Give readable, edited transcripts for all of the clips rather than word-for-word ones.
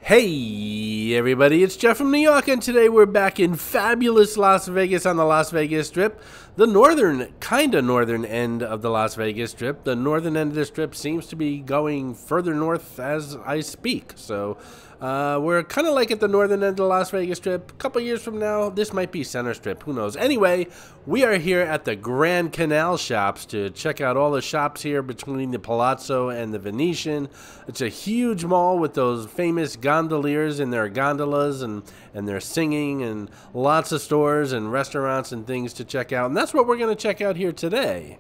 Hey everybody, it's Jeff from New York, and today we're back in fabulous Las Vegas on the Las Vegas Strip. The kinda northern end of the Las Vegas Strip. The northern end of the Strip seems to be going further north as I speak. So we're kind of like at the northern end of the Las Vegas Strip. A couple years from now, this might be Center Strip. Who knows? Anyway, we are here at the Grand Canal shops to check out all the shops here between the Palazzo and the Venetian. It's a huge mall with those famous gondoliers in their gondolas, and they're singing, and lots of stores and restaurants and things to check out. And that's what we're going to check out here today.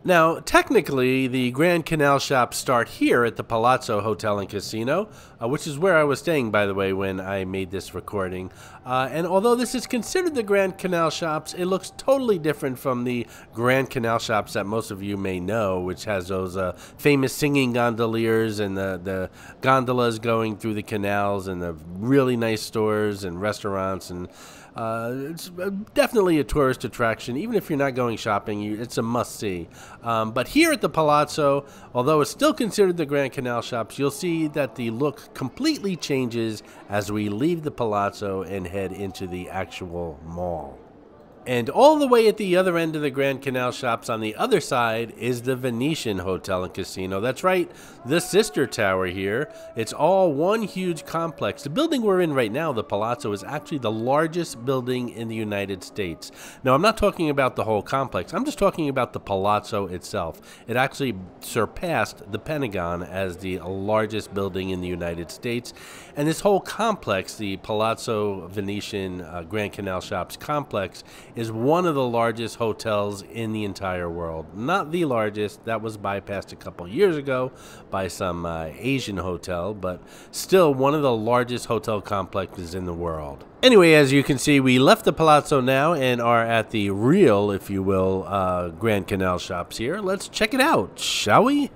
Now, technically, the Grand Canal shops start here at the Palazzo Hotel and Casino, which is where I was staying, by the way, when I made this recording. And although this is considered the Grand Canal shops, it looks totally different from the Grand Canal shops that most of you may know, which has those famous singing gondoliers and the gondolas going through the canals and the really nice stores and restaurants. And it's definitely a tourist attraction. Even if you're not going shopping, it's a must-see. But here at the Palazzo, although it's still considered the Grand Canal shops, you'll see that the look completely changes as we leave the Palazzo and head into the actual mall. And all the way at the other end of the Grand Canal shops on the other side is the Venetian Hotel and Casino. That's right, the sister tower here. It's all one huge complex. The building we're in right now, the Palazzo, is actually the largest building in the United States. Now, I'm not talking about the whole complex. I'm just talking about the Palazzo itself. It actually surpassed the Pentagon as the largest building in the United States. And this whole complex, the Palazzo Venetian Grand Canal Shops complex, is one of the largest hotels in the entire world. Not the largest. That was bypassed a couple years ago by some Asian hotel, but still one of the largest hotel complexes in the world. Anyway, as you can see, we left the Palazzo now and are at the real, if you will, Grand Canal shops here. Let's check it out, shall we?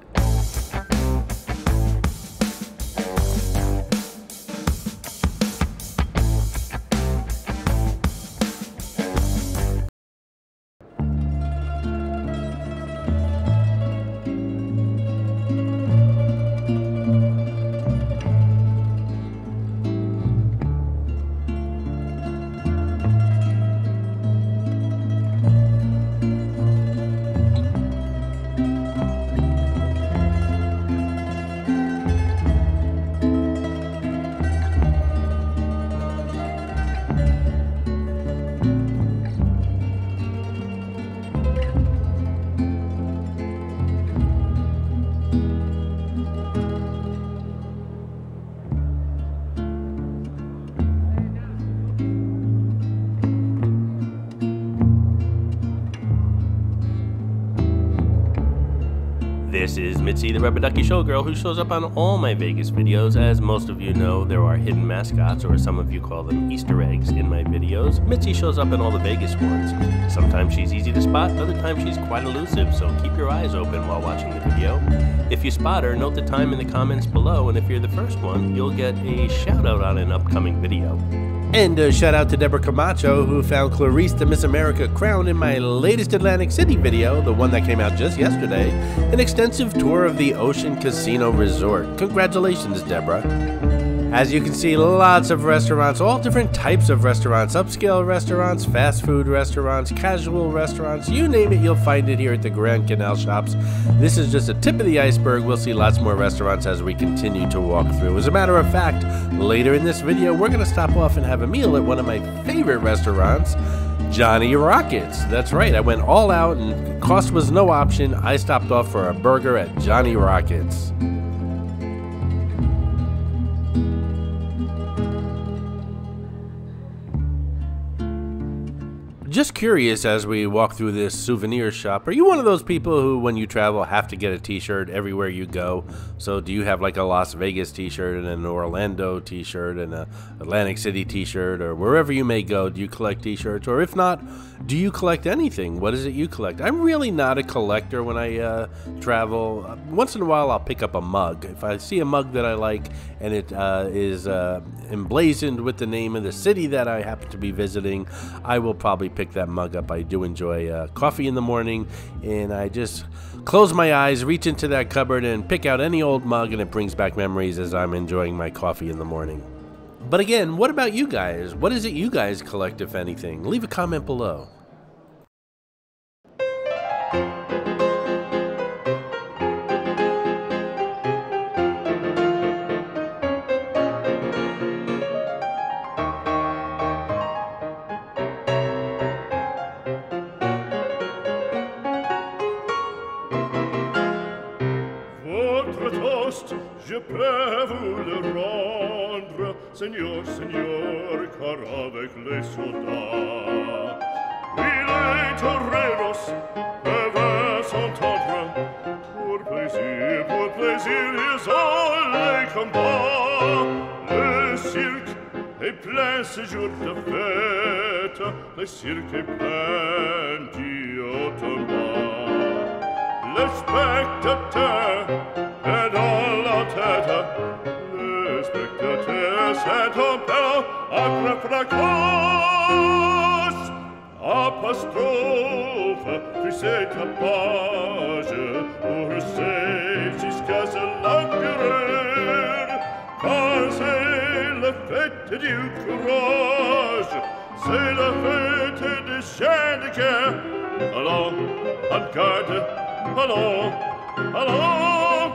This is Mitzi, the Rubber Ducky Showgirl, who shows up on all my Vegas videos. As most of you know, there are hidden mascots, or some of you call them Easter eggs, in my videos. Mitzi shows up in all the Vegas ones. Sometimes she's easy to spot, other times she's quite elusive, so keep your eyes open while watching the video. If you spot her, note the time in the comments below, and if you're the first one, you'll get a shout out on an upcoming video. And a shout out to Deborah Camacho, who found Clarice the Miss America crown in my latest Atlantic City video, the one that came out just yesterday, an extensive tour of the Ocean Casino Resort. Congratulations, Deborah. As you can see, lots of restaurants, all different types of restaurants, upscale restaurants, fast food restaurants, casual restaurants, you name it, you'll find it here at the Grand Canal shops. This is just a tip of the iceberg. We'll see lots more restaurants as we continue to walk through. As a matter of fact, later in this video, we're going to stop off and have a meal at one of my favorite restaurants, Johnny Rockets. That's right, I went all out and cost was no option. I stopped off for a burger at Johnny Rockets. Just curious, as we walk through this souvenir shop, are you one of those people who, when you travel, have to get a t-shirt everywhere you go? So do you have like a Las Vegas t-shirt and an Orlando t-shirt and a Atlantic City t-shirt, or wherever you may go, do you collect t-shirts? Or if not, do you collect anything? What is it you collect? I'm really not a collector when I travel. Once in a while, I'll pick up a mug. If I see a mug that I like and it is emblazoned with the name of the city that I happen to be visiting, I will probably pick that mug up. I do enjoy coffee in the morning, and I just close my eyes, reach into that cupboard, and pick out any old mug, and it brings back memories as I'm enjoying my coffee in the morning. But again, what about you guys? What is it you guys collect, if anything? Leave a comment below. Je peux vous le rendre, Seigneur, Seigneur, car avec les soldats, oui, les toreros peuvent s'entendre. Pour plaisir, ils ont les combats. Le cirque est plein ce jour de fête, le cirque est plein d'automates. Le spectateur est dans la tête, le spectateur s'interpelle après fracas. Apostrophe, puis c'est ta page pour c'est jusqu'à ce l'empereur, car c'est la fête du courage, c'est la fête des chiens de guerre. Allons, en garde, allons, allons,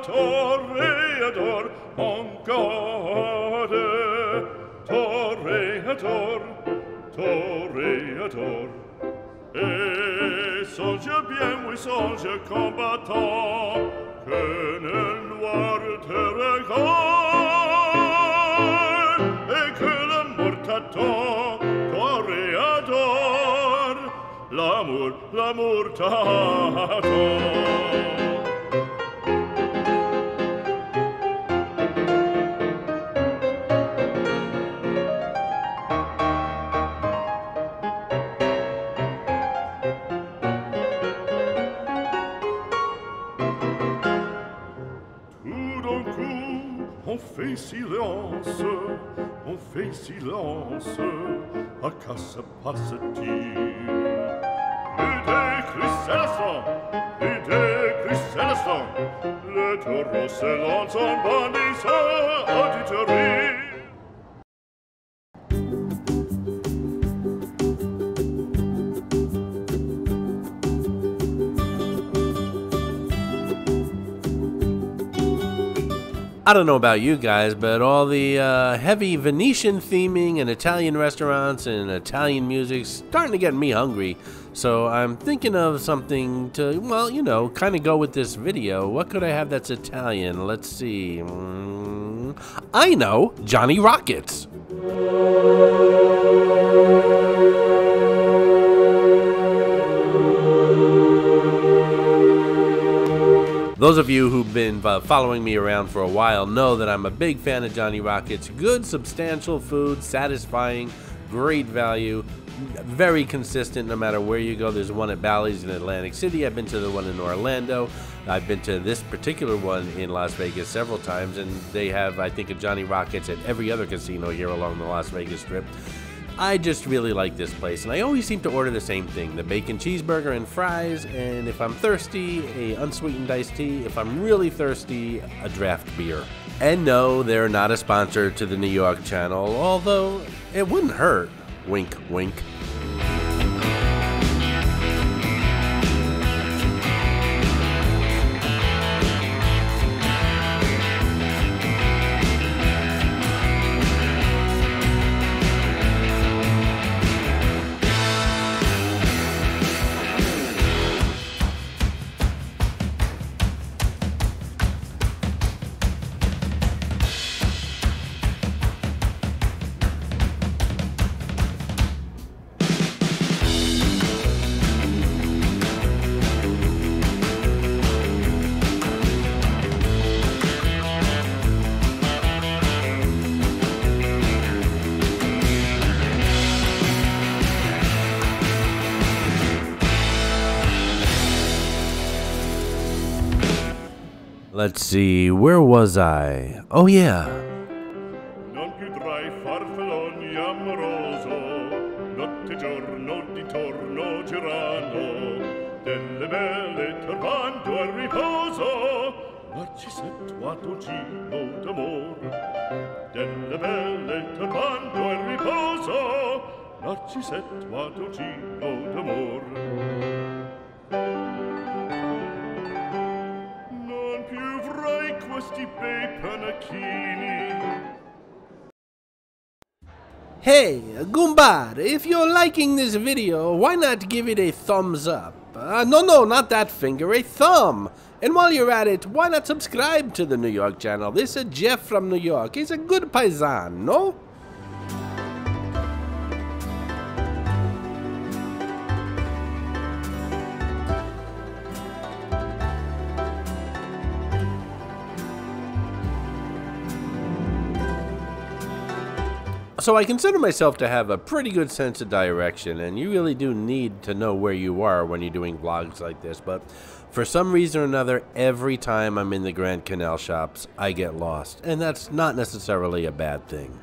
toréador, en garde, toréador, toréador. Et songe bien, oui, songe combattant, que le noir te regarde, et que l'amour t'attend, toréador, l'amour t'attend. On fait silence, à qu'à se passe-t-il? Plus d'écrit célestin, le taureau se lance en bandissant auditorie. I don't know about you guys, but all the heavy Venetian theming and Italian restaurants and Italian music's starting to get me hungry. So I'm thinking of something to, well, you know, kind of go with this video. What could I have that's Italian? Let's see. I know, Johnny Rockets. Those of you who've been following me around for a while know that I'm a big fan of Johnny Rockets. Good, substantial food, satisfying, great value, very consistent no matter where you go. There's one at Bally's in Atlantic City. I've been to the one in Orlando. I've been to this particular one in Las Vegas several times, and they have, I think, a Johnny Rockets at every other casino here along the Las Vegas Strip. I just really like this place, and I always seem to order the same thing, the bacon cheeseburger and fries, and if I'm thirsty, a unsweetened iced tea. If I'm really thirsty, a draft beer. And no, they're not a sponsor to the New York channel, although it wouldn't hurt. Wink, wink. Let's see, where was I? Oh yeah. Non più tra i farfalloni amoroso, notte e giorno di torno Narcisetto d'amor, delle belle turbando il riposo, Narcisetto d'amor. Non più avrai questi bei panacchini. Hey, Goomba, if you're liking this video, why not give it a thumbs up? No, not that finger, a thumb. And while you're at it, why not subscribe to the New York channel? This is Jeff from New York. He's a good paisan, no? So I consider myself to have a pretty good sense of direction, and you really do need to know where you are when you're doing vlogs like this, but for some reason or another, every time I'm in the Grand Canal shops, I get lost, and that's not necessarily a bad thing.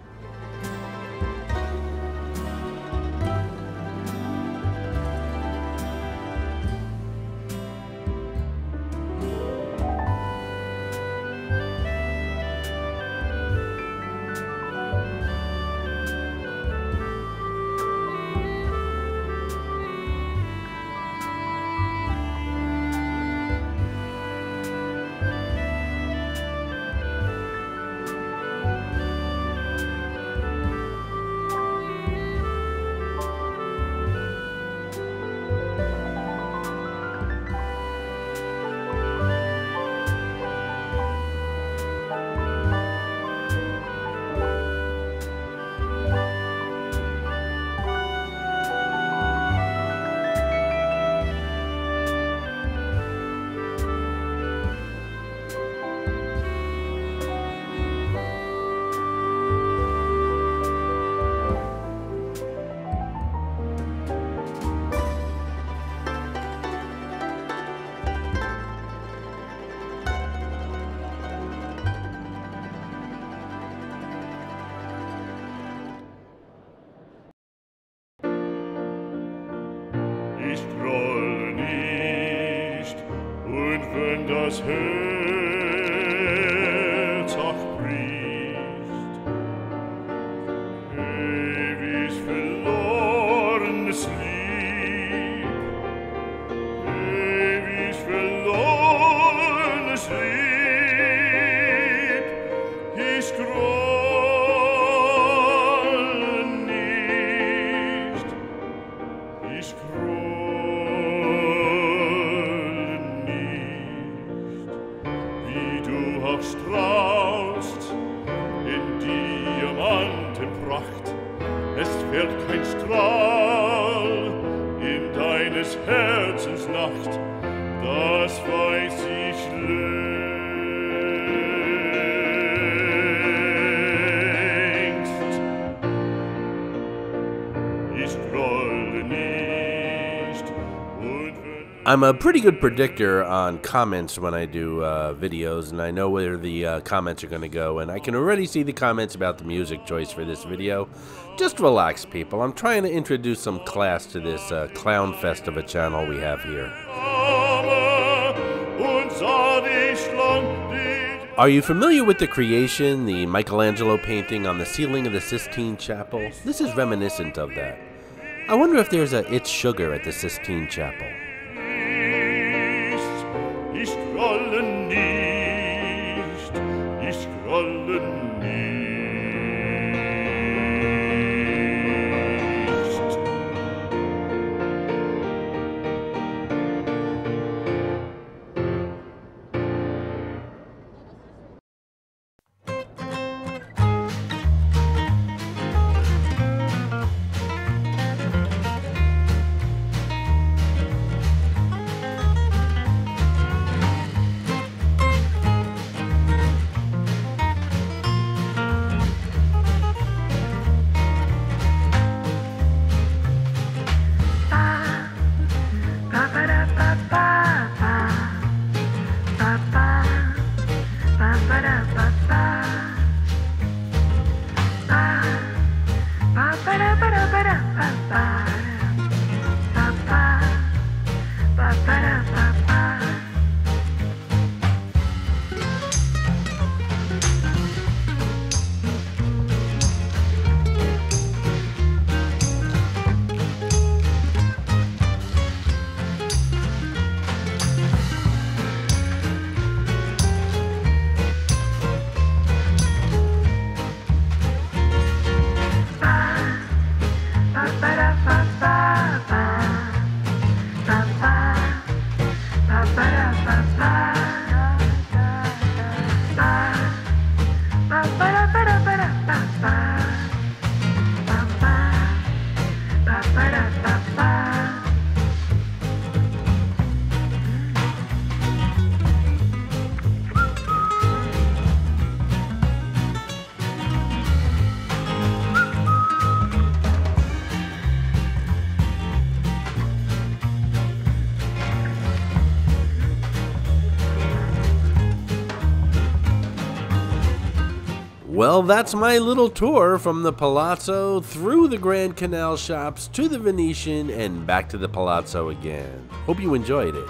Ich groll nicht, und wenn das Herz auch bricht, ewig verlorenes Lieb, ewig verlorenes Lieb, ich groll nicht, ich groll strahlst in Diamantenpracht, es fällt kein Strahl in deines Herzens Nacht, das weiß ich längst. Ich grolle nicht. I'm a pretty good predictor on comments when I do videos, and I know where the comments are going to go, and I can already see the comments about the music choice for this video. Just relax, people. I'm trying to introduce some class to this clown fest of a channel we have here. Are you familiar with the Creation, the Michelangelo painting on the ceiling of the Sistine Chapel? This is reminiscent of that. I wonder if there's a It's Sugar at the Sistine Chapel. Ich grolle nicht, ich grolle nicht. Well, that's my little tour from the Palazzo through the Grand Canal shops to the Venetian and back to the Palazzo again. Hope you enjoyed it.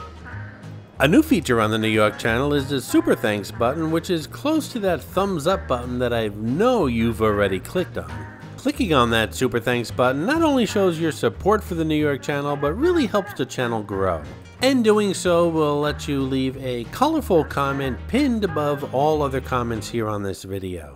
A new feature on the New York channel is the Super Thanks button, which is close to that thumbs up button that I know you've already clicked on. Clicking on that Super Thanks button not only shows your support for the New York channel, but really helps the channel grow. And doing so will let you leave a colorful comment pinned above all other comments here on this video.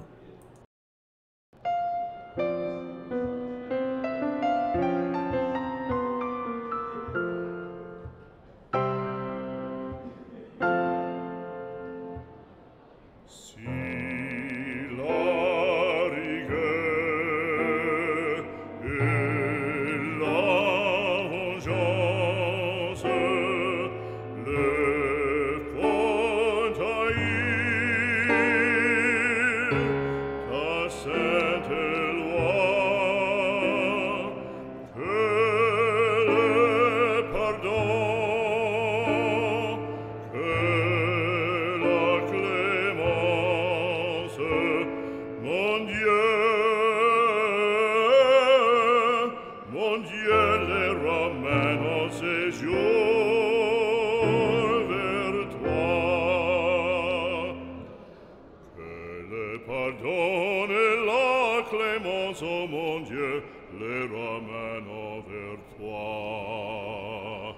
Oh mon Dieu, les ramène vers toi.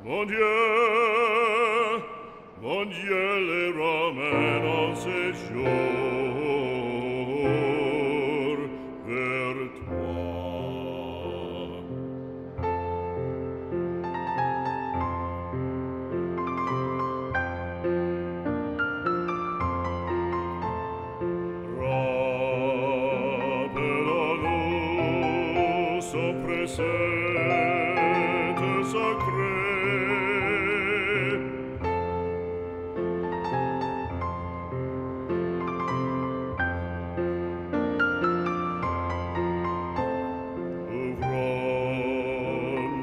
Mon Dieu, les ramène en séjour vers toi. Préceptes sacrés, ouvrons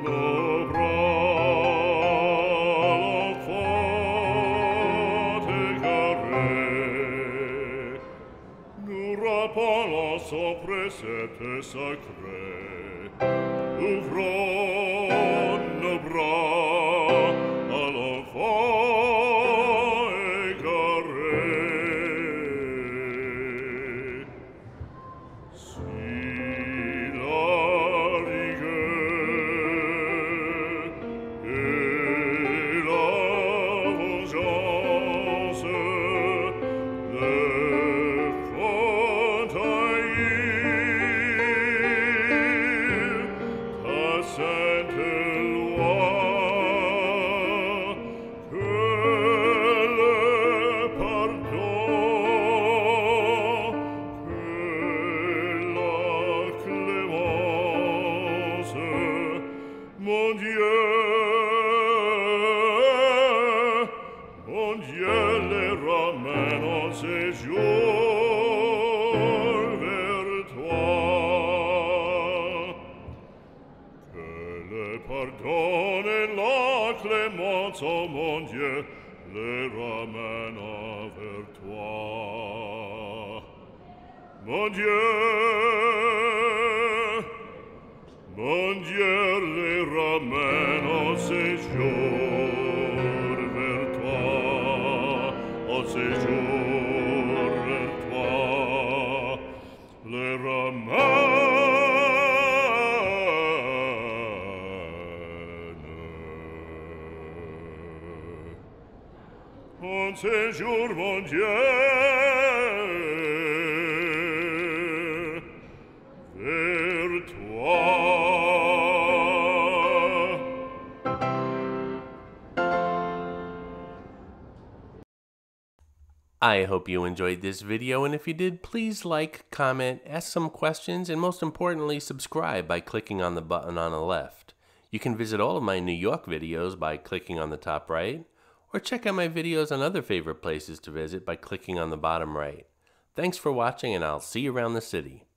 nos bras, l'enfant égaré, nous rappelons son précepte sacré. Ouvrons nos bras à l'enfant égaré. Si la rigueur et la vengeance le font haïr, sainte loi, que le pardon, que la clémence, mon Dieu, les ramène en séjour vers toi. Pardonne et la clémence, oh mon Dieu, les ramène vers toi. Mon Dieu, les ramène en séjour vers toi, en séjour vers toi, les ramène. En séjour, mon Dieu, vers toi. I hope you enjoyed this video, and if you did, please like, comment, ask some questions, and most importantly, subscribe by clicking on the button on the left. You can visit all of my New York videos by clicking on the top right, or check out my videos on other favorite places to visit by clicking on the bottom right. Thanks for watching, and I'll see you around the city.